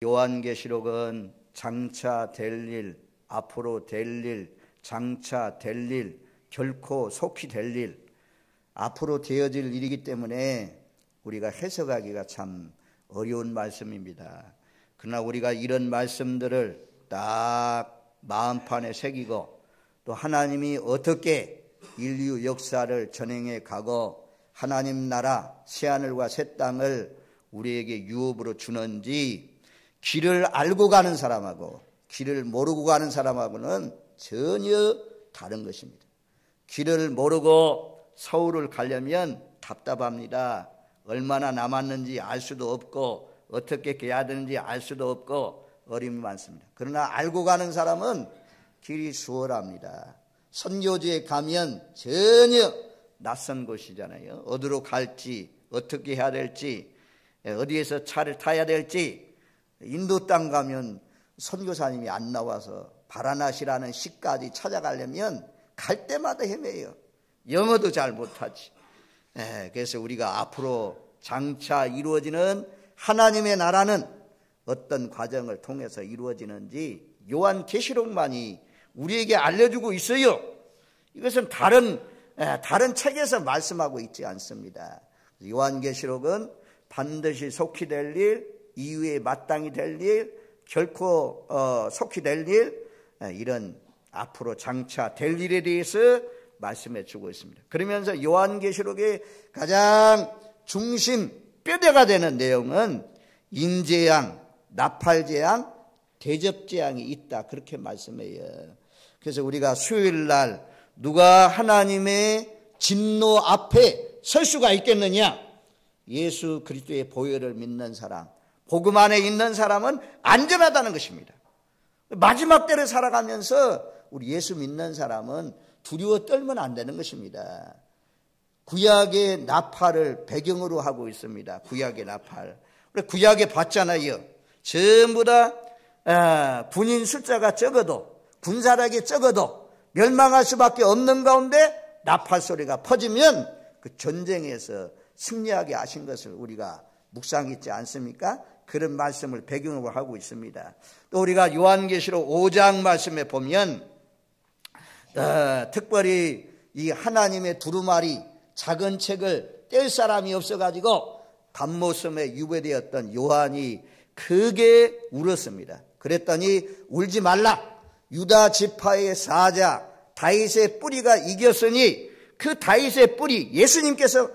요한계시록은 장차 될 일, 앞으로 될 일, 장차 될 일, 결코 속히 될 일, 앞으로 되어질 일이기 때문에 우리가 해석하기가 참 어려운 말씀입니다. 그러나 우리가 이런 말씀들을 딱 마음판에 새기고 또 하나님이 어떻게 인류 역사를 전행해 가고 하나님 나라 새하늘과 새 땅을 우리에게 유업으로 주는지 길을 알고 가는 사람하고 길을 모르고 가는 사람하고는 전혀 다른 것입니다. 길을 모르고 서울을 가려면 답답합니다. 얼마나 남았는지 알 수도 없고 어떻게 가야 되는지 알 수도 없고 어려움이 많습니다. 그러나 알고 가는 사람은 길이 수월합니다. 선교지에 가면 전혀 낯선 곳이잖아요. 어디로 갈지, 어떻게 해야 될지, 어디에서 차를 타야 될지. 인도 땅 가면 선교사님이 안 나와서 바라나시라는 시까지 찾아가려면 갈 때마다 헤매요. 영어도 잘 못하지. 그래서 우리가 앞으로 장차 이루어지는 하나님의 나라는 어떤 과정을 통해서 이루어지는지 요한계시록만이 우리에게 알려주고 있어요. 이것은 다른 책에서 말씀하고 있지 않습니다. 요한계시록은 반드시 속히 될 일, 이후에 마땅히 될 일, 결코 속히 될 일, 이런 앞으로 장차 될 일에 대해서 말씀해 주고 있습니다. 그러면서 요한계시록의 가장 중심 뼈대가 되는 내용은 인재양, 나팔재앙, 대접재앙이 있다, 그렇게 말씀해요. 그래서 우리가 수요일 날 누가 하나님의 진노 앞에 설 수가 있겠느냐? 예수 그리스도의 보혈을 믿는 사람, 복음 안에 있는 사람은 안전하다는 것입니다. 마지막 때를 살아가면서 우리 예수 믿는 사람은 두려워 떨면 안 되는 것입니다. 구약의 나팔을 배경으로 하고 있습니다. 구약의 나팔. 우리 구약에 봤잖아요. 전부 다 군인 숫자가 적어도, 군사력이 적어도 멸망할 수밖에 없는 가운데 나팔 소리가 퍼지면 그 전쟁에서 승리하게 하신 것을 우리가 묵상했지 않습니까? 그런 말씀을 배경으로 하고 있습니다. 또 우리가 요한계시록 5장 말씀에 보면 특별히 이 하나님의 두루마리 작은 책을 뗄 사람이 없어가지고 밤모섬에 유배되었던 요한이 크게 울었습니다. 그랬더니 울지 말라. 유다 지파의 사자 다윗의 뿌리가 이겼으니 그 다윗의 뿌리 예수님께서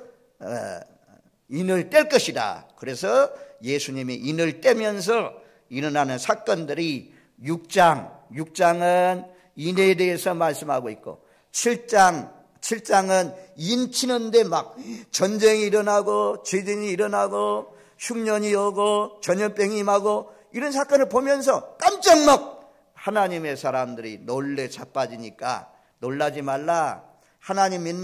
인을 뗄 것이다. 그래서 예수님이 인을 떼면서 일어나는 사건들이 6장은 인에 대해서 말씀하고 있고 7장은 인 치는데 막 전쟁이 일어나고 지진이 일어나고 흉년이 오고 전염병이 임하고 이런 사건을 보면서 깜짝 막 하나님의 사람들이 놀래 자빠지니까 놀라지 말라. 하나님을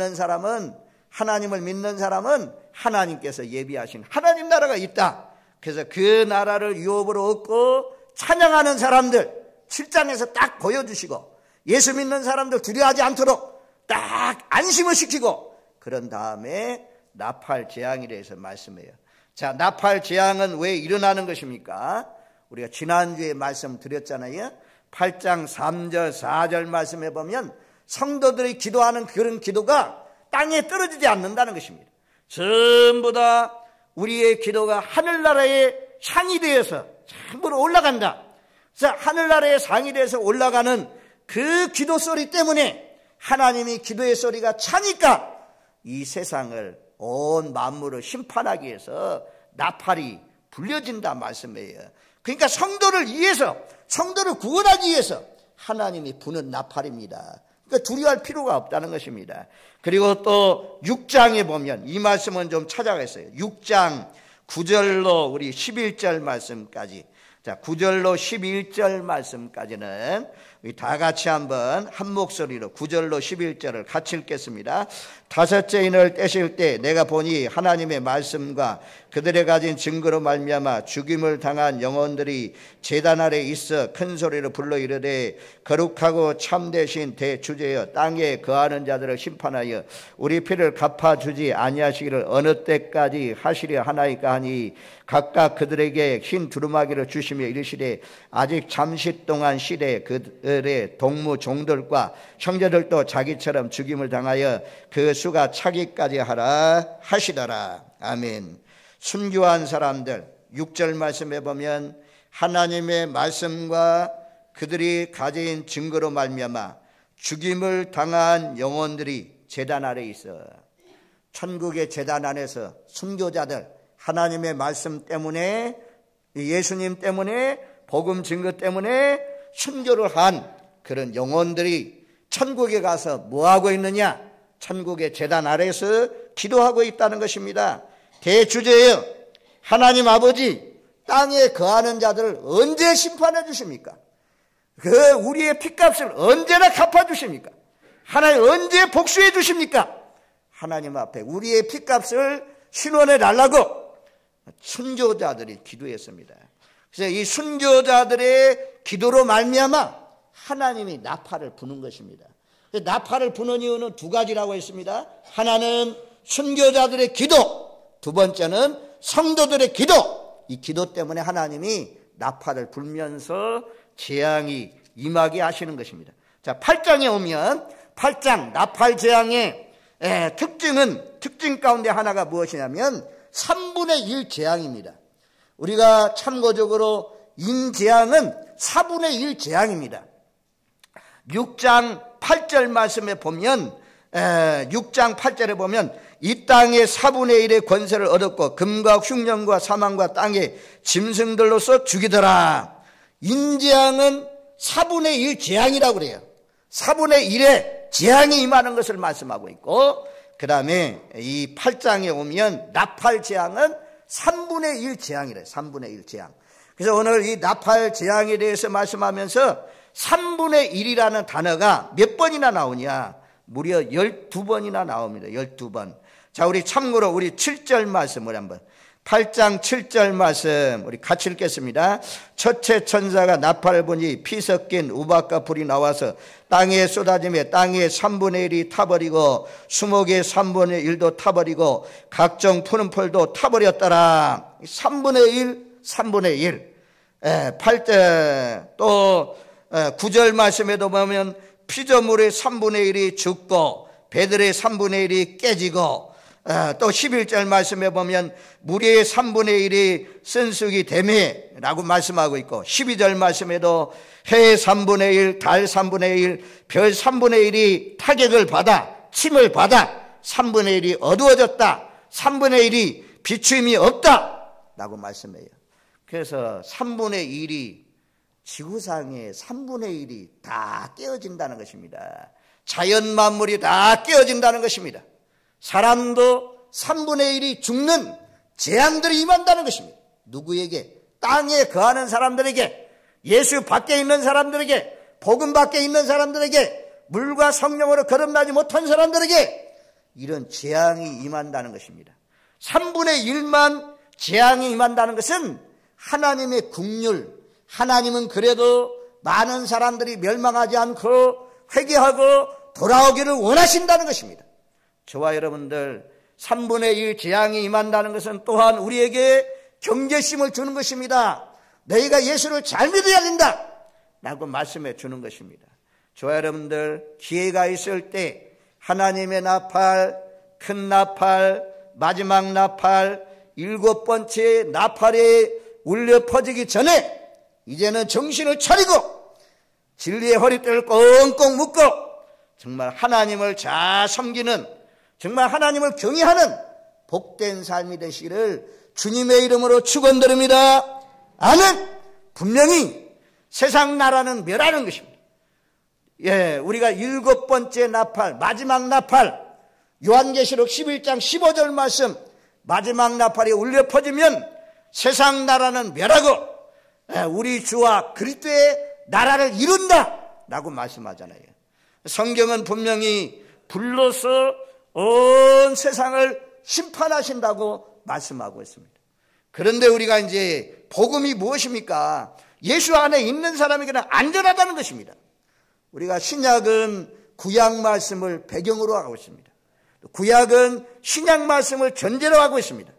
믿는 사람은 하나님께서 예비하신 하나님 나라가 있다. 그래서 그 나라를 유업으로 얻고 찬양하는 사람들 7장에서 딱 보여주시고 예수 믿는 사람들 두려워하지 않도록 딱 안심을 시키고 그런 다음에 나팔 재앙에 대해서 말씀해요. 자, 나팔 재앙은 왜 일어나는 것입니까? 우리가 지난주에 말씀드렸잖아요. 8장 3절 4절 말씀해 보면 성도들이 기도하는 그런 기도가 땅에 떨어지지 않는다는 것입니다. 전부 다 우리의 기도가 하늘나라에 상이 되어서 전부로 올라간다. 그래서 하늘나라에 상이 되어서 올라가는 그 기도 소리 때문에 하나님이 기도의 소리가 차니까 이 세상을 온 만물을 심판하기 위해서 나팔이 불려진다 말씀이에요. 그러니까 성도를 위해서, 성도를 구원하기 위해서 하나님이 부는 나팔입니다. 그러니까 두려워할 필요가 없다는 것입니다. 그리고 또 6장에 보면 이 말씀은 좀 찾아가겠어요. 6장 9절로 우리 11절 말씀까지. 자, 9절로 11절 말씀까지는 우리 다 같이 한번 한 목소리로 9절로 11절을 같이 읽겠습니다. 다섯째 인을 떼실 때 내가 보니 하나님의 말씀과 그들의 가진 증거로 말미암아 죽임을 당한 영혼들이 제단 아래 있어 큰 소리로 불러 이르되 거룩하고 참되신 대주제여 땅에 거하는 자들을 심판하여 우리 피를 갚아주지 아니하시기를 어느 때까지 하시려 하나이까 하니 각각 그들에게 흰 두루마기를 주시며 이르시되 아직 잠시 동안 시대 그들의 동무 종들과 형제들도 자기처럼 죽임을 당하여 그 수가 차기까지 하라 하시더라. 아멘. 순교한 사람들 6절 말씀에 보면 하나님의 말씀과 그들이 가진 증거로 말미암아 죽임을 당한 영혼들이 제단 아래 있어. 천국의 제단 안에서 순교자들 하나님의 말씀 때문에 예수님 때문에 복음 증거 때문에 순교를 한 그런 영혼들이 천국에 가서 뭐하고 있느냐? 천국의 제단 아래에서 기도하고 있다는 것입니다. 대주제여 하나님 아버지 땅에 거하는 자들을 언제 심판해 주십니까? 그 우리의 핏값을 언제나 갚아 주십니까? 하나님 언제 복수해 주십니까? 하나님 앞에 우리의 핏값을 신원해 달라고 순교자들이 기도했습니다. 그래서 이 순교자들의 기도로 말미암아 하나님이 나팔을 부는 것입니다. 나팔을 부는 이유는 두 가지라고 했습니다. 하나는 순교자들의 기도, 두 번째는 성도들의 기도. 이 기도 때문에 하나님이 나팔을 불면서 재앙이 임하게 하시는 것입니다. 자, 8장에 오면 8장 나팔 재앙의 특징 가운데 하나가 무엇이냐면 3분의 1 재앙입니다. 우리가 참고적으로 인재앙은 4분의 1 재앙입니다. 6장 8절 말씀에 보면 6장 8절에 보면 이 땅의 4분의 1의 권세를 얻었고 금과 흉년과 사망과 땅의 짐승들로서 죽이더라. 인재앙은 4분의 1 재앙이라고 그래요. 4분의 1의 재앙이 임하는 것을 말씀하고 있고 그 다음에 이 8장에 오면 나팔 재앙은 3분의 1 재앙이래요. 3분의 1 재앙. 그래서 오늘 이 나팔 재앙에 대해서 말씀하면서 3분의 1이라는 단어가 몇 번이나 나오냐? 무려 12번이나 나옵니다. 12번. 자, 우리 참고로 우리 7절 말씀을 한번 8장 7절 말씀 우리 같이 읽겠습니다. 첫째 천사가 나팔을 보니 피 섞인 우박과 불이 나와서 땅에 쏟아지며 땅의 3분의 1이 타버리고 수목의 3분의 1도 타버리고 각종 푸른 풀도 타버렸더라. 3분의 1, 3분의 1. 8절 또 9절 말씀에도 보면 피조물의 3분의 1이 죽고 배들의 3분의 1이 깨지고 또 11절 말씀에 보면 무리의 3분의 1이 쓴쑥이 되매 라고 말씀하고 있고 12절 말씀에도 해 3분의 1, 달 3분의 1, 별 3분의 1이 타격을 받아 침을 받아 3분의 1이 어두워졌다. 3분의 1이 비추임이 없다 라고 말씀해요. 그래서 3분의 1이 지구상의 3분의 1이 다 깨어진다는 것입니다. 자연 만물이 다 깨어진다는 것입니다. 사람도 3분의 1이 죽는 재앙들이 임한다는 것입니다. 누구에게? 땅에 거하는 사람들에게, 예수 밖에 있는 사람들에게, 복음 밖에 있는 사람들에게, 물과 성령으로 거듭나지 못한 사람들에게 이런 재앙이 임한다는 것입니다. 3분의 1만 재앙이 임한다는 것은 하나님의 긍휼, 하나님은 그래도 많은 사람들이 멸망하지 않고 회개하고 돌아오기를 원하신다는 것입니다. 저와 여러분들 3분의 1 재앙이 임한다는 것은 또한 우리에게 경계심을 주는 것입니다. 너희가 예수를 잘 믿어야 된다 라고 말씀해 주는 것입니다. 저와 여러분들 기회가 있을 때 하나님의 나팔, 큰 나팔, 마지막 나팔, 7번째 나팔에 울려 퍼지기 전에 이제는 정신을 차리고 진리의 허리띠를 꽁꽁 묶고 정말 하나님을 잘 섬기는, 정말 하나님을 경외하는 복된 삶이 되시기를 주님의 이름으로 축원드립니다. 아멘. 분명히 세상 나라는 멸하는 것입니다. 우리가 7번째 나팔, 마지막 나팔, 요한계시록 11장 15절 말씀, 마지막 나팔이 울려 퍼지면 세상 나라는 멸하고 우리 주와 그리스도의 나라를 이룬다 라고 말씀하잖아요. 성경은 분명히 불러서 온 세상을 심판하신다고 말씀하고 있습니다. 그런데 우리가 이제 복음이 무엇입니까? 예수 안에 있는 사람에게는 안전하다는 것입니다. 우리가 신약은 구약 말씀을 배경으로 하고 있습니다. 구약은 신약 말씀을 전제로 하고 있습니다.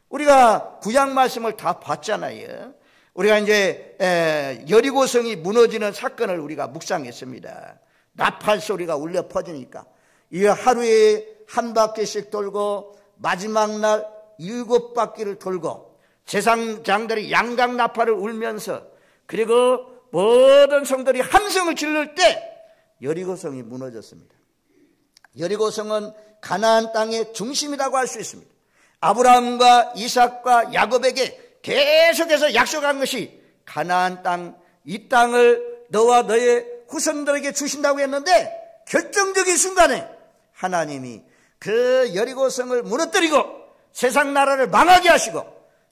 우리가 구약 말씀을 다 봤잖아요. 우리가 이제 여리고성이 무너지는 사건을 우리가 묵상했습니다. 나팔 소리가 울려 퍼지니까 이 하루에 한 바퀴씩 돌고 마지막 날 7바퀴를 돌고 제사장들이 양각 나팔을 울면서 그리고 모든 성들이 함성을 지를 때 여리고성이 무너졌습니다. 여리고성은 가나안 땅의 중심이라고 할 수 있습니다. 아브라함과 이삭과 야곱에게 계속해서 약속한 것이 가나안 땅, 이 땅을 너와 너의 후손들에게 주신다고 했는데 결정적인 순간에 하나님이 그 여리고성을 무너뜨리고 세상 나라를 망하게 하시고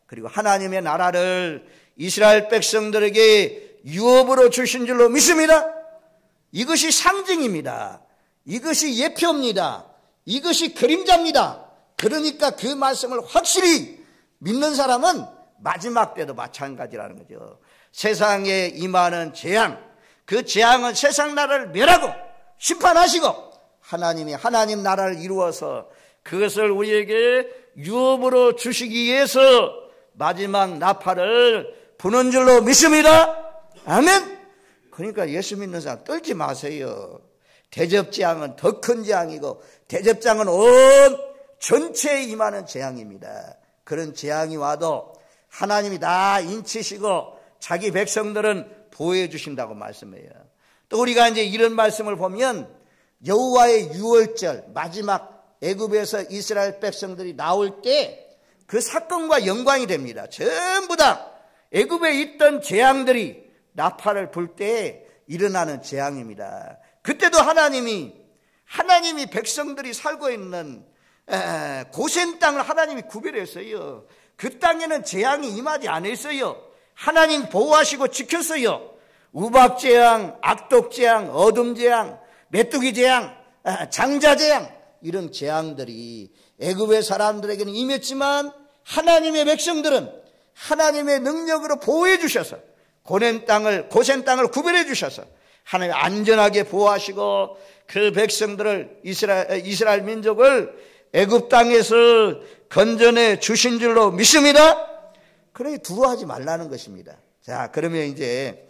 그리고 하나님의 나라를 이스라엘 백성들에게 유업으로 주신 줄로 믿습니다. 이것이 상징입니다. 이것이 예표입니다. 이것이 그림자입니다. 그러니까 그 말씀을 확실히 믿는 사람은 마지막 때도 마찬가지라는 거죠. 세상에 임하는 재앙, 그 재앙은 세상 나라를 멸하고 심판하시고 하나님 나라를 이루어서 그것을 우리에게 유업으로 주시기 위해서 마지막 나팔을 부는 줄로 믿습니다. 아멘. 그러니까 예수 믿는 사람 떨지 마세요. 대접재앙은 더 큰 재앙이고 대접재앙은 온 전체에 임하는 재앙입니다. 그런 재앙이 와도 하나님이 다 인치시고 자기 백성들은 보호해 주신다고 말씀해요. 또 우리가 이제 이런 말씀을 보면 여호와의 유월절 마지막 애굽에서 이스라엘 백성들이 나올 때 그 사건과 연관이 됩니다. 전부 다 애굽에 있던 재앙들이 나팔을 불 때 일어나는 재앙입니다. 그때도 하나님이 백성들이 살고 있는 고센 땅을 하나님이 구별했어요. 그 땅에는 재앙이 임하지 않았어요. 하나님 보호하시고 지켰어요. 우박재앙, 악독재앙, 어둠재앙, 메뚜기재앙, 장자재앙 이런 재앙들이 애굽의 사람들에게는 임했지만 하나님의 백성들은 하나님의 능력으로 보호해 주셔서 고센 땅을 구별해 주셔서 하나님 안전하게 보호하시고 그 백성들을 이스라엘 민족을 애굽 땅에서 건져내 주신 줄로 믿습니다. 그러니 두려워하지 말라는 것입니다. 자, 그러면 이제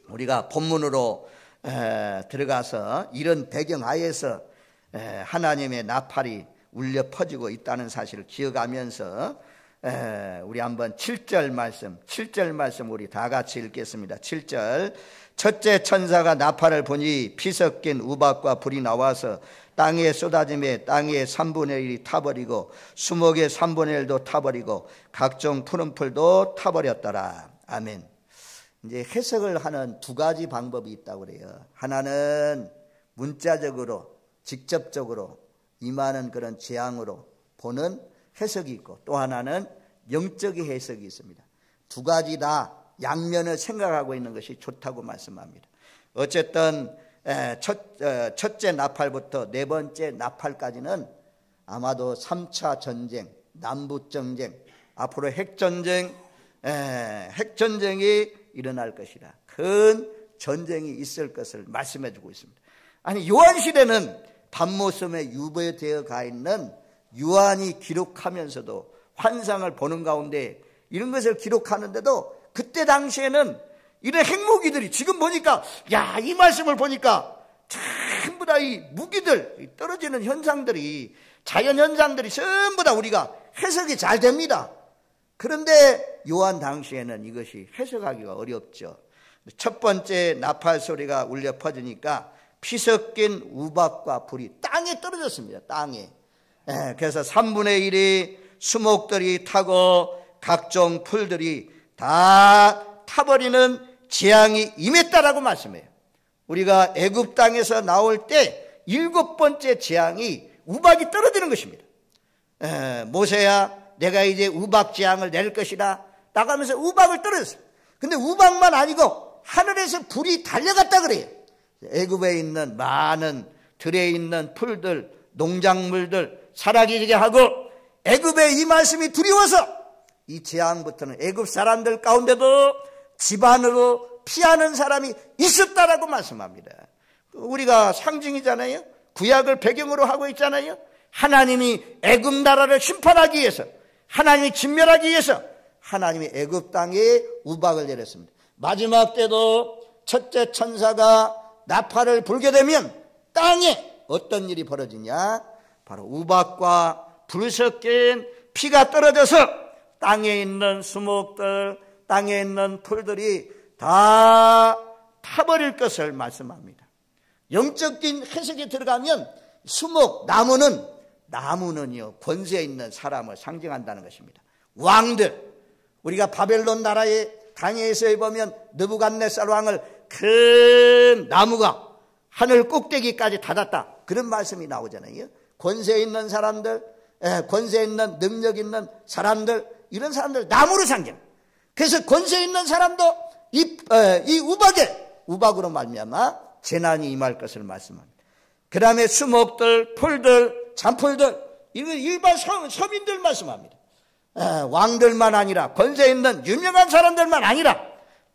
우리가 본문으로 들어가서 이런 배경 하에서 하나님의 나팔이 울려 퍼지고 있다는 사실을 기억하면서 우리 한번 7절 말씀 우리 다 같이 읽겠습니다. 7절 첫째 천사가 나팔을 보니 피 섞인 우박과 불이 나와서 땅에 쏟아짐에 땅의 3분의 1이 타버리고 수목의 3분의 1도 타버리고 각종 푸른 풀도 타버렸더라. 아멘. 이제 해석을 하는 두 가지 방법이 있다고 그래요. 하나는 문자적으로 직접적으로 임하는 그런 재앙으로 보는 해석이 있고 또 하나는 영적인 해석이 있습니다. 두 가지 다 양면을 생각하고 있는 것이 좋다고 말씀합니다. 어쨌든 첫째 나팔부터 네 번째 나팔까지는 아마도 3차 전쟁, 남북전쟁, 앞으로 핵전쟁이 일어날 것이라 큰 전쟁이 있을 것을 말씀해 주고 있습니다. 아니 요한시대는 밤모섬에 유배되어 가 있는 요한이 기록하면서도 환상을 보는 가운데 이런 것을 기록하는데도 그때 당시에는 이런 핵무기들이 지금 보니까 이 말씀을 보니까 전부 다 이 무기들 떨어지는 현상들이 자연 현상들이 전부 다 우리가 해석이 잘 됩니다. 그런데 요한 당시에는 이것이 해석하기가 어렵죠. 첫 번째 나팔 소리가 울려 퍼지니까 피 섞인 우박과 불이 땅에 떨어졌습니다. 땅에. 그래서 3분의 1이 수목들이 타고 각종 풀들이 다 타버리는 재앙이 임했다라고 말씀해요. 우리가 애굽 땅에서 나올 때 7번째 재앙이 우박이 떨어지는 것입니다. 모세야 내가 이제 우박 재앙을 낼 것이다 나가면서 우박을 떨어졌어요. 근데 우박만 아니고 하늘에서 불이 달려갔다 그래요. 애굽에 있는 많은 들에 있는 풀들, 농작물들 사라지게 하고 애굽의 이 말씀이 두려워서 이 재앙부터는 애굽 사람들 가운데도 집안으로 피하는 사람이 있었다라고 말씀합니다. 우리가 상징이잖아요. 구약을 배경으로 하고 있잖아요. 하나님이 애굽 나라를 심판하기 위해서, 하나님이 진멸하기 위해서 하나님이 애굽 땅에 우박을 내렸습니다. 마지막 때도 첫째 천사가 나팔을 불게 되면 땅에 어떤 일이 벌어지냐? 바로 우박과 불 섞인 피가 떨어져서 땅에 있는 수목들, 땅에 있는 풀들이 다 타버릴 것을 말씀합니다. 영적인 해석에 들어가면 수목, 나무는요 권세 있는 사람을 상징한다는 것입니다. 왕들, 우리가 바벨론 나라의 다니엘서에 보면 느부갓네살 왕을 큰 나무가 하늘 꼭대기까지 닫았다, 그런 말씀이 나오잖아요. 권세 있는 사람들, 권세 있는 능력 있는 사람들, 이런 사람들 나무로 상징. 그래서 권세 있는 사람도 이 우박으로 말미암아 재난이 임할 것을 말씀합니다. 그 다음에 수목들, 풀들, 잔풀들, 이건 일반 서민들 말씀합니다. 왕들만 아니라, 권세 있는 유명한 사람들만 아니라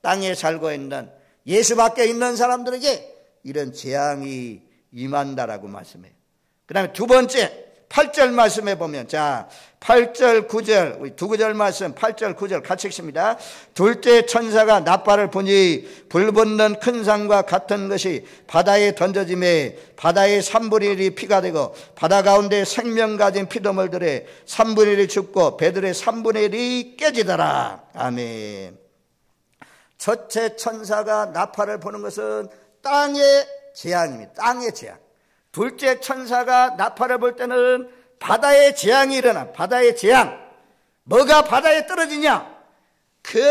땅에 살고 있는 예수밖에 있는 사람들에게 이런 재앙이 임한다라고 말씀해요. 그 다음에 두 번째 8절 말씀해 보면, 자 8절 9절 우리 두 구절 말씀 8절 9절 같이 읽습니다. 둘째 천사가 나팔을 부니 불붙는 큰 산과 같은 것이 바다에 던져짐에 바다의 3분의 1이 피가 되고 바다 가운데 생명 가진 피조물들의 3분의 1이 죽고 배들의 3분의 1이 깨지더라. 아멘. 첫째 천사가 나팔을 부는 것은 땅의 재앙입니다. 땅의 재앙. 둘째 천사가 나팔을 불 때는 바다의 재앙이 일어나. 바다의 재앙. 뭐가 바다에 떨어지냐? 큰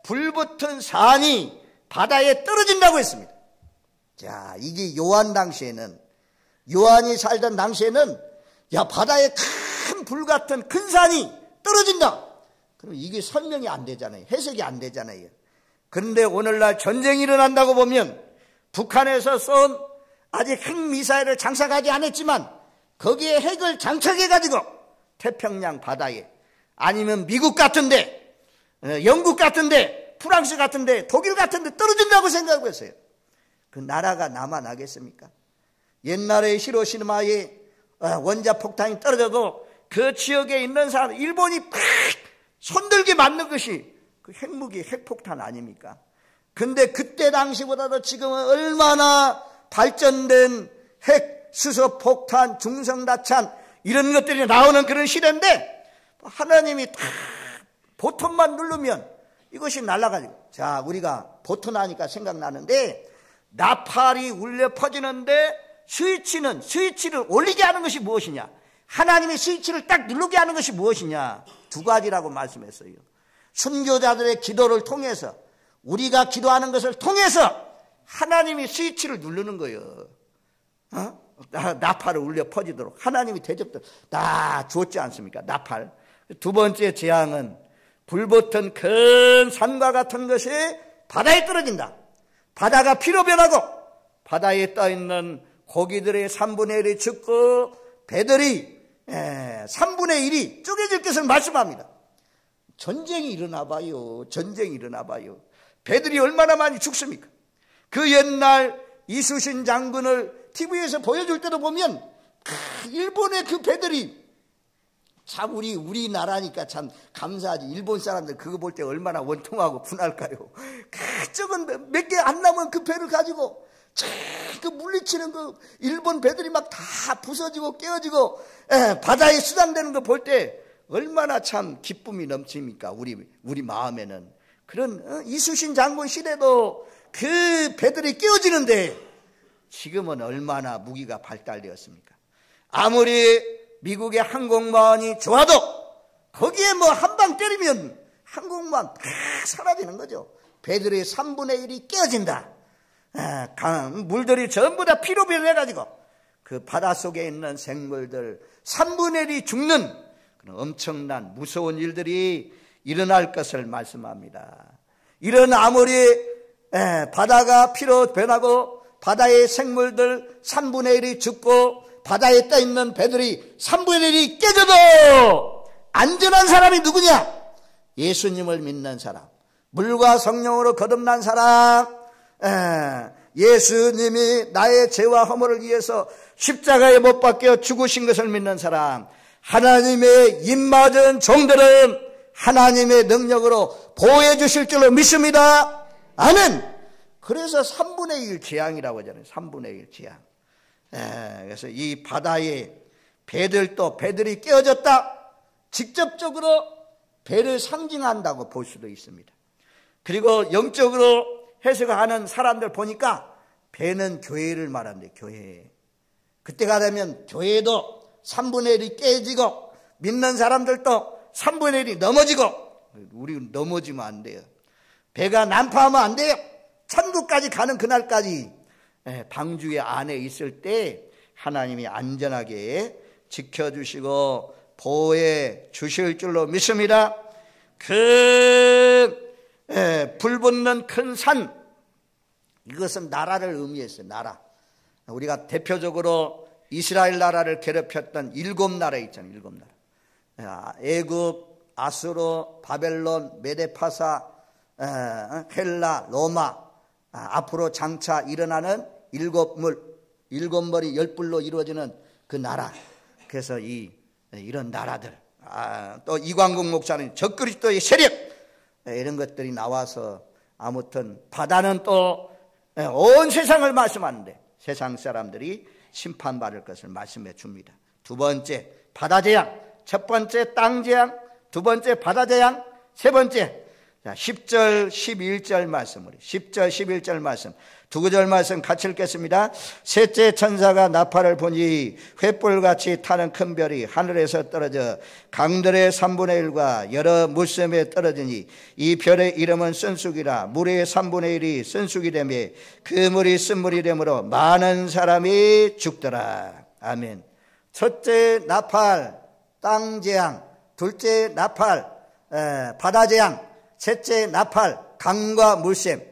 불붙은 산이 바다에 떨어진다고 했습니다. 자, 이게 요한 당시에는, 요한이 살던 당시에는 바다에 큰 불 같은 큰 산이 떨어진다. 그럼 이게 설명이 안 되잖아요. 해석이 안 되잖아요. 그런데 오늘날 전쟁이 일어난다고 보면 북한에서 쏜 아직 핵미사일을 장착하지 않았지만 거기에 핵을 장착해가지고 태평양 바다에, 아니면 미국 같은데, 영국 같은데, 프랑스 같은데, 독일 같은데 떨어진다고 생각하고 있어요. 그 나라가 남아나겠습니까? 옛날에 히로시마에 원자폭탄이 떨어져도 그 지역에 있는 사람, 일본이 팍 손들게 맞는 것이 그 핵무기, 핵폭탄 아닙니까? 근데 그때 당시보다도 지금은 얼마나 발전된 핵, 수소, 폭탄, 중성다찬 이런 것들이 나오는 그런 시대인데 하나님이 다 버튼만 누르면 이것이 날아가지고, 자, 우리가 버튼 하니까 생각나는데 나팔이 울려 퍼지는데 스위치를 올리게 하는 것이 무엇이냐? 하나님이 스위치를 딱 누르게 하는 것이 무엇이냐? 두 가지라고 말씀했어요. 순교자들의 기도를 통해서, 우리가 기도하는 것을 통해서 하나님이 스위치를 누르는 거예요. 나팔을 울려 퍼지도록 하나님이 대접들 다 주었지 않습니까? 나팔. 두 번째 재앙은 불붙은 큰 산과 같은 것이 바다에 떨어진다. 바다가 피로 변하고 바다에 떠있는 고기들의 3분의 1이 죽고 배들이 3분의 1이 쪼개질 것을 말씀합니다. 전쟁이 일어나 봐요. 전쟁이 일어나 봐요. 배들이 얼마나 많이 죽습니까? 그 옛날 이수신 장군을 TV에서 보여줄 때도 보면 일본의 그 배들이 참 우리나라니까 참 감사하지. 일본 사람들 그거 볼 때 얼마나 원통하고 분할까요? 저건 몇 개 안 남은 그 배를 가지고 그 물리치는 그 일본 배들이 막 다 부서지고 깨어지고 바다에 수장되는 거 볼 때 얼마나 참 기쁨이 넘칩니까? 우리 마음에는. 그런 이수신 장군 시대도 그 배들이 깨어지는데 지금은 얼마나 무기가 발달되었습니까? 아무리 미국의 항공모함이 좋아도 거기에 뭐 한 방 때리면 항공모함 다 사라지는 거죠. 배들의 3분의 1이 깨어진다. 물들이 전부 다 피로 변해가지고 그 바닷속에 있는 생물들 3분의 1이 죽는 그런 엄청난 무서운 일들이 일어날 것을 말씀합니다. 이런 아무리 바다가 피로 변하고 바다의 생물들 3분의 1이 죽고 바다에 떠있는 배들이 3분의 1이 깨져도 안전한 사람이 누구냐? 예수님을 믿는 사람, 물과 성령으로 거듭난 사람, 예수님이 나의 죄와 허물을 위해서 십자가에 못 박혀 죽으신 것을 믿는 사람, 하나님의 입맞은 종들은 하나님의 능력으로 보호해 주실 줄로 믿습니다. 아멘. 그래서 3분의 1 재앙이라고 하잖아요. 3분의 1 재앙. 그래서 이 바다에 배들이 깨어졌다. 직접적으로 배를 상징한다고 볼 수도 있습니다. 그리고 영적으로 해석하는 사람들 보니까 배는 교회를 말한대. 교회. 그때가 되면 교회도 3분의 1이 깨지고 믿는 사람들도 3분의 1이 넘어지고, 우리 넘어지면 안 돼요. 배가 난파하면 안 돼요. 천국까지 가는 그날까지 방주의 안에 있을 때 하나님이 안전하게 지켜주시고 보호해 주실 줄로 믿습니다. 불 붙는 큰 산, 이것은 나라를 의미했어요. 나라. 우리가 대표적으로 이스라엘 나라를 괴롭혔던 7나라 있잖아요. 7나라. 애굽, 아수르, 바벨론, 메데파사, 헬라, 로마, 앞으로 장차 일어나는 7머리 10불로 이루어지는 그 나라. 그래서 이런 나라들, 또 이광국 목사님 적그리스도의 세력, 이런 것들이 나와서 아무튼 바다는 또 온 세상을 말씀하는데 세상 사람들이 심판받을 것을 말씀해 줍니다. 두 번째 바다 재앙, 첫 번째 땅 재앙, 두 번째 바다 재앙, 세 번째 10절 11절 말씀, 우리 10절 11절 말씀, 두 구절 말씀 같이 읽겠습니다. 셋째 천사가 나팔을 보니 횃불같이 타는 큰 별이 하늘에서 떨어져 강들의 3분의 1과 여러 물샘에 떨어지니 이 별의 이름은 쓴쑥이라. 물의 3분의 1이 쓴쑥이 되며 그 물이 쓴물이 되므로 많은 사람이 죽더라. 아멘. 첫째 나팔, 땅 재앙. 둘째 나팔, 바다 재앙. 셋째 나팔, 강과 물샘.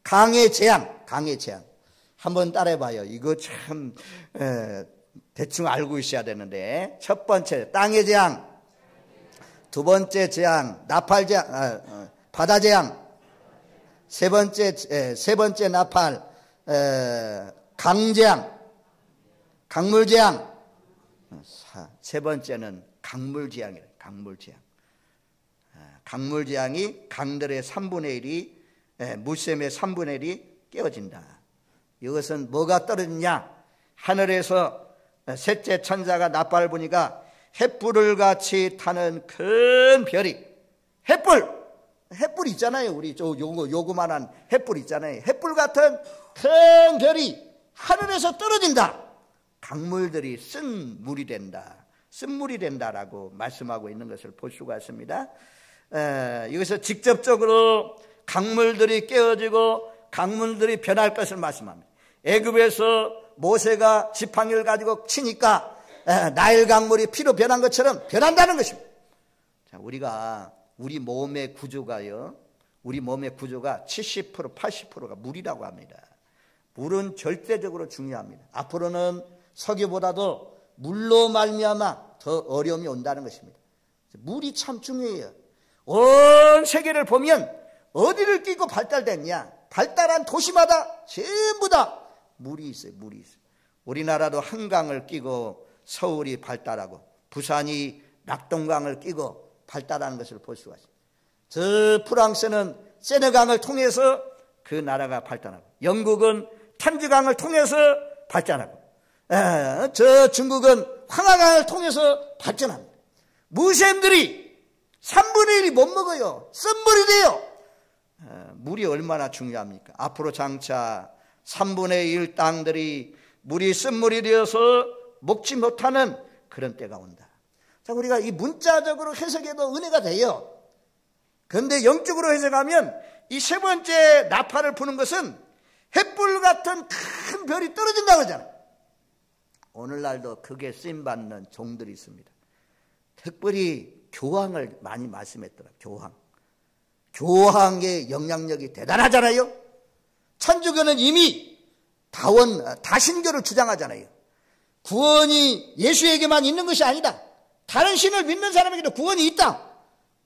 강의 재앙. 강의 재앙. 한번 따라해봐요. 이거 참 대충 알고 있어야 되는데, 첫 번째 땅의 재앙, 두 번째 재앙 나팔 재앙, 바다 재앙, 세 번째 나팔, 강 재앙, 강물 재앙, 세 번째는 강물 재앙이래요. 강물 재앙. 강물 재앙이 강들의 3분의 1이 물샘의 3분의 1이 깨어진다. 이것은 뭐가 떨어지냐? 하늘에서 셋째 천사가 나팔을 보니까 횃불을 같이 타는 큰 별이, 횃불 있잖아요. 우리 요거만한 횃불 있잖아요. 횃불 같은 큰 별이 하늘에서 떨어진다. 강물들이 쓴물이 된다라고 말씀하고 있는 것을 볼 수가 있습니다. 여기서 직접적으로 강물들이 깨어지고 강물들이 변할 것을 말씀합니다. 애굽에서 모세가 지팡이를 가지고 치니까 나일 강물이 피로 변한 것처럼 변한다는 것입니다. 자, 우리 몸의 구조가요, 우리 몸의 구조가 70%, 80%가 물이라고 합니다. 물은 절대적으로 중요합니다. 앞으로는 석유보다도 물로 말미암아 더 어려움이 온다는 것입니다. 물이 참 중요해요. 온 세계를 보면 어디를 끼고 발달됐냐? 발달한 도시마다 전부 다 물이 있어요. 우리나라도 한강을 끼고 서울이 발달하고 부산이 낙동강을 끼고 발달하는 것을 볼 수가 있어요. 저 프랑스는 세네강을 통해서 그 나라가 발달하고, 영국은 탄주강을 통해서 발전하고, 저 중국은 황하강을 통해서 발전합니다. 무샘들이 3분의 1이 못 먹어요. 쓴물이 돼요. 물이 얼마나 중요합니까? 앞으로 장차 3분의 1 땅들이 물이 쓴물이 되어서 먹지 못하는 그런 때가 온다. 자, 우리가 이 문자적으로 해석해도 은혜가 돼요. 그런데 영적으로 해석하면 이 세 번째 나팔을 부는 것은 횃불 같은 큰 별이 떨어진다고 하잖아요. 오늘날도 크게 쓰임받는 종들이 있습니다. 특별히 교황을 많이 말씀했더라. 교황의 영향력이 대단하잖아요. 천주교는 이미 다신교를 주장하잖아요. 구원이 예수에게만 있는 것이 아니다. 다른 신을 믿는 사람에게도 구원이 있다.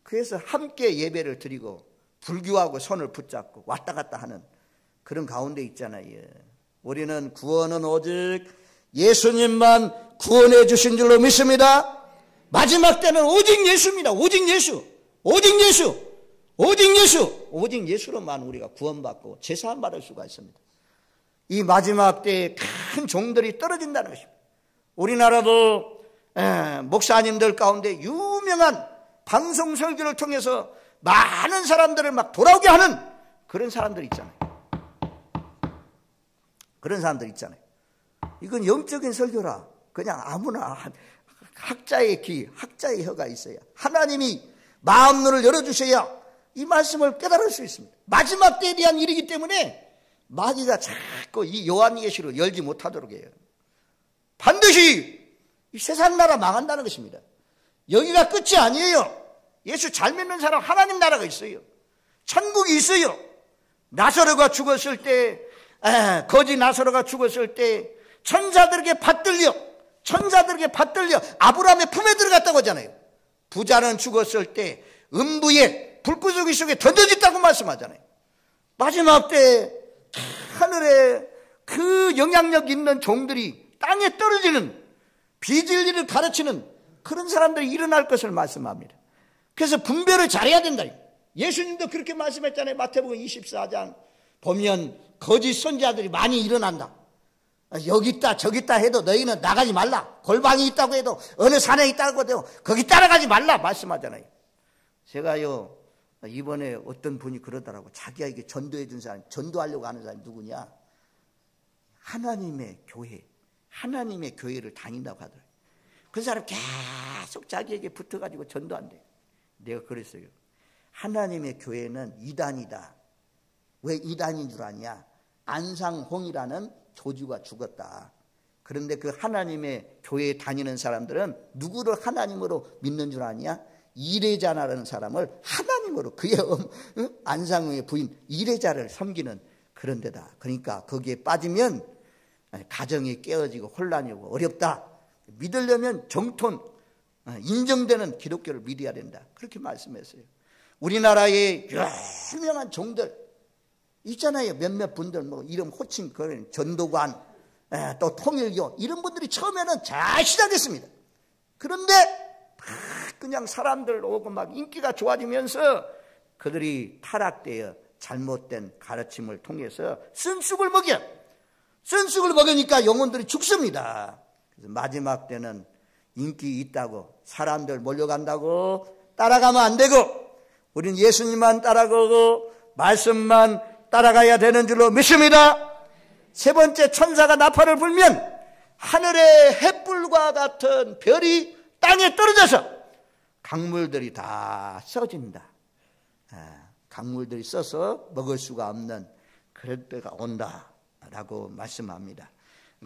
그래서 함께 예배를 드리고 불교하고 손을 붙잡고 왔다 갔다 하는 그런 가운데 있잖아요. 우리는 구원은 오직 예수님만 구원해 주신 줄로 믿습니다. 마지막 때는 오직 예수입니다. 오직 예수, 오직 예수, 오직 예수, 오직 예수로만 우리가 구원받고 제사함 받을 수가 있습니다. 이 마지막 때에 큰 종들이 떨어진다는 것입니다. 우리나라도 목사님들 가운데 유명한 방송 설교를 통해서 많은 사람들을 막 돌아오게 하는 그런 사람들 있잖아요. 그런 사람들 있잖아요. 이건 영적인 설교라. 그냥 아무나 학자의 귀, 학자의 혀가 있어야, 하나님이 마음문을 열어주셔야 이 말씀을 깨달을 수 있습니다. 마지막 때에 대한 일이기 때문에 마귀가 자꾸 이 요한계시를 열지 못하도록 해요. 반드시 이 세상 나라 망한다는 것입니다. 여기가 끝이 아니에요. 예수 잘 믿는 사람 하나님 나라가 있어요. 천국이 있어요. 나사로가 죽었을 때, 거지 나사로가 죽었을 때 천사들에게 받들려 아브라함의 품에 들어갔다고 하잖아요. 부자는 죽었을 때 음부에 불구덩이 속에 던져졌다고 말씀하잖아요. 마지막 때 하늘에 그 영향력 있는 종들이 땅에 떨어지는 비진리를 가르치는 그런 사람들이 일어날 것을 말씀합니다. 그래서 분별을 잘해야 된다. 예수님도 그렇게 말씀했잖아요. 마태복음 24장 보면 거짓 선지자들이 많이 일어난다. 여기 있다 저기 있다 해도 너희는 나가지 말라. 골방이 있다고 해도 어느 산에 있다고 해도 거기 따라가지 말라 말씀하잖아요. 제가요 이번에 어떤 분이 그러더라고. 자기가 이게 전도해 준 사람, 전도하려고 하는 사람이 누구냐, 하나님의 교회를 다닌다고 하더라고요. 그 사람 계속 자기에게 붙어가지고 전도한대요. 내가 그랬어요. 하나님의 교회는 이단이다. 왜 이단인 줄 아냐? 안상홍이라는 교주가 죽었다. 그런데 그 하나님의 교회에 다니는 사람들은 누구를 하나님으로 믿는 줄 아냐? 이레자라는 사람을 하나님으로, 그의 안상홍의 부인 이레자를 섬기는 그런 데다. 그러니까 거기에 빠지면 가정이 깨어지고 혼란이 오고 어렵다. 믿으려면 정통 인정되는 기독교를 믿어야 된다. 그렇게 말씀했어요. 우리나라의 유명한 종들 있잖아요. 몇몇 분들 뭐 이름 호칭 그런 전도관, 또 통일교 이런 분들이 처음에는 잘 시작했습니다. 그런데 그냥 사람들 오고 막 인기가 좋아지면서 그들이 타락되어 잘못된 가르침을 통해서 쓴쑥을 먹으니까 영혼들이 죽습니다. 그래서 마지막 때는 인기 있다고 사람들 몰려간다고 따라가면 안 되고, 우리는 예수님만 따라가고 말씀만 따라가야 되는 줄로 믿습니다. 세 번째, 천사가 나팔을 불면 하늘의 햇불과 같은 별이 땅에 떨어져서 강물들이 다 써진다. 강물들이 써서 먹을 수가 없는 그럴 때가 온다라고 말씀합니다.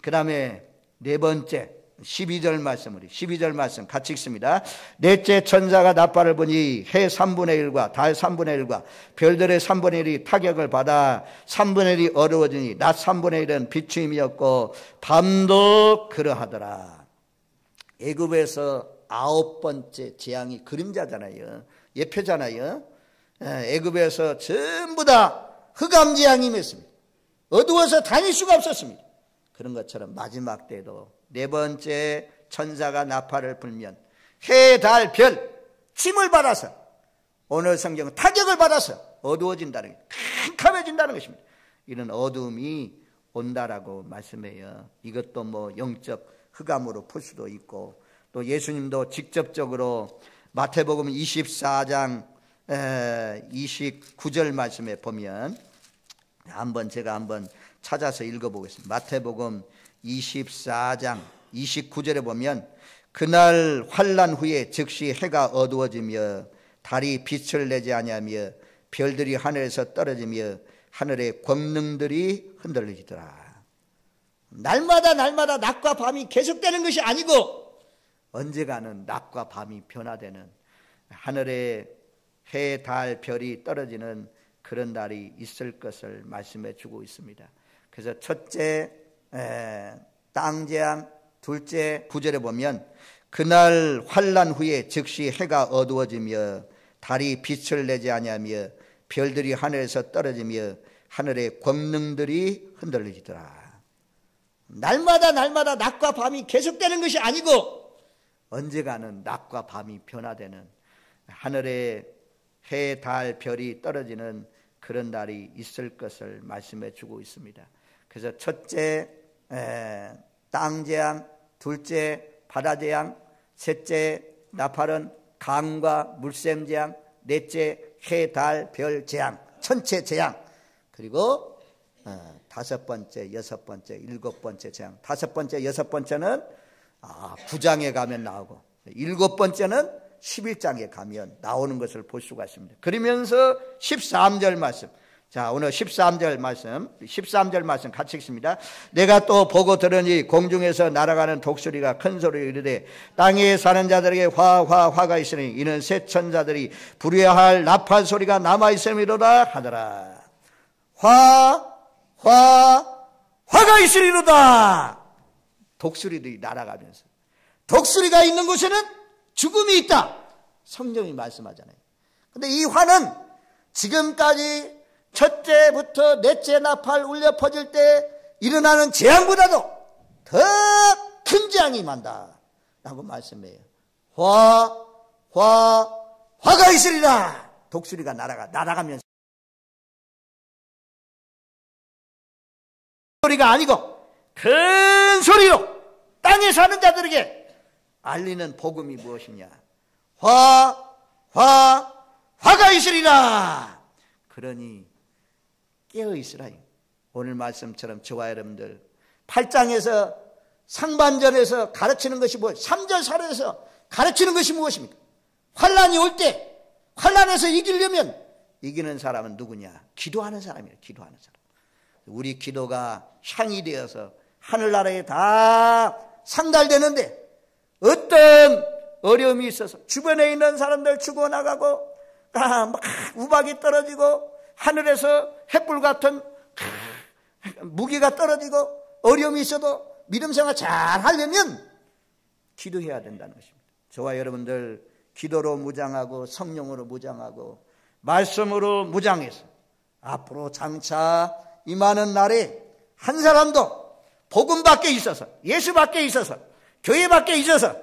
그 다음에 네 번째 12절 말씀 같이 읽습니다. 넷째 천사가 나팔을 부니 해 3분의 1과 달 3분의 1과 별들의 3분의 1이 타격을 받아 3분의 1이 어두워지니 낮 3분의 1은 비추임이었고 밤도 그러하더라. 애굽에서 9번째 재앙이 그림자잖아요. 예표잖아요. 애굽에서 전부 다 흑암재앙이 임했습니다. 어두워서 다닐 수가 없었습니다. 그런 것처럼 마지막 때도 네 번째 천사가 나팔을 불면 해, 달, 별 침을 받아서, 오늘 성경은 타격을 받아서 어두워진다는, 캄캄해진다는 것입니다. 이런 어두움이 온다라고 말씀해요. 이것도 뭐 영적 흑암으로 풀 수도 있고, 또 예수님도 직접적으로 마태복음 24장 29절 말씀에 보면 제가 한번 찾아서 읽어보겠습니다. 마태복음 24장 29절에 보면 그날 환난 후에 즉시 해가 어두워지며 달이 빛을 내지 아니하며 별들이 하늘에서 떨어지며 하늘의 권능들이 흔들리더라. 날마다 낮과 밤이 계속되는 것이 아니고 언젠가는 낮과 밤이 변화되는, 하늘에 해, 달, 별이 떨어지는 그런 날이 있을 것을 말씀해 주고 있습니다. 그래서 첫째 땅재앙, 둘째 9절에 보면 그날 환난 후에 즉시 해가 어두워지며 달이 빛을 내지 아니하며 별들이 하늘에서 떨어지며 하늘의 권능들이 흔들리더라. 날마다 낮과 밤이 계속되는 것이 아니고 언젠가는 낮과 밤이 변화되는, 하늘에 해, 달, 별이 떨어지는 그런 날이 있을 것을 말씀해 주고 있습니다. 그래서 첫째 땅재앙, 둘째 바다재앙, 셋째 나팔은 강과 물샘재앙, 넷째 해, 달, 별 재앙, 천체 재앙, 그리고 다섯 번째, 여섯 번째, 일곱 번째 재앙. 다섯 번째, 여섯 번째는 9장에 가면 나오고, 일곱 번째는 11장에 가면 나오는 것을 볼 수가 있습니다. 그러면서 13절 말씀, 자 오늘 13절 말씀 같이 읽습니다. 내가 또 보고 들으니 공중에서 날아가는 독수리가 큰 소리로 이르되 땅에 사는 자들에게 화가 있으니 이는 새 천사들이 부려야 할 나팔 소리가 남아있음이로다 하더라. 화가 있으리로다. 독수리들이 날아가면서, 독수리가 있는 곳에는 죽음이 있다, 성경이 말씀하잖아요. 근데 이 화는 지금까지 첫째부터 넷째 나팔 울려 퍼질 때 일어나는 재앙보다도 더 큰 재앙이 임한다 라고 말씀해요. 화가 있으리라. 독수리가 날아가면서 소리가 아니고 큰 소리로 땅에 사는 자들에게 알리는 복음이 무엇이냐? 화가 있으리라. 그러니 깨어 있으라. 오늘 말씀처럼 저와 여러분들 8장에서 상반절에서 가르치는 것이 무엇? 3절 4절에서 가르치는 것이 무엇입니까? 환난이 올 때, 환난에서 이기려면 이기는 사람은 누구냐? 기도하는 사람이에요. 기도하는 사람. 우리 기도가 향이 되어서 하늘나라에 다 상달되는데 어떤 어려움이 있어서 주변에 있는 사람들 죽어나가고 막 우박이 떨어지고 하늘에서 횃불 같은 무기가 떨어지고 어려움이 있어도 믿음 생활 잘 하려면 기도해야 된다는 것입니다. 저와 여러분들 기도로 무장하고 성령으로 무장하고 말씀으로 무장해서 앞으로 장차 임하는 날에 한 사람도 복음 밖에 있어서, 예수 밖에 있어서, 교회 밖에 있어서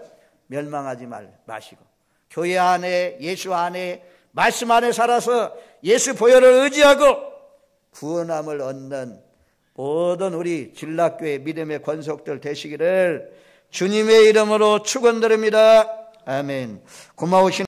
멸망하지 마시고 교회 안에, 예수 안에, 말씀 안에 살아서 예수 보혈을 의지하고 구원함을 얻는 모든 우리 진락교회 믿음의 권속들 되시기를 주님의 이름으로 축원드립니다. 아멘. 고마우신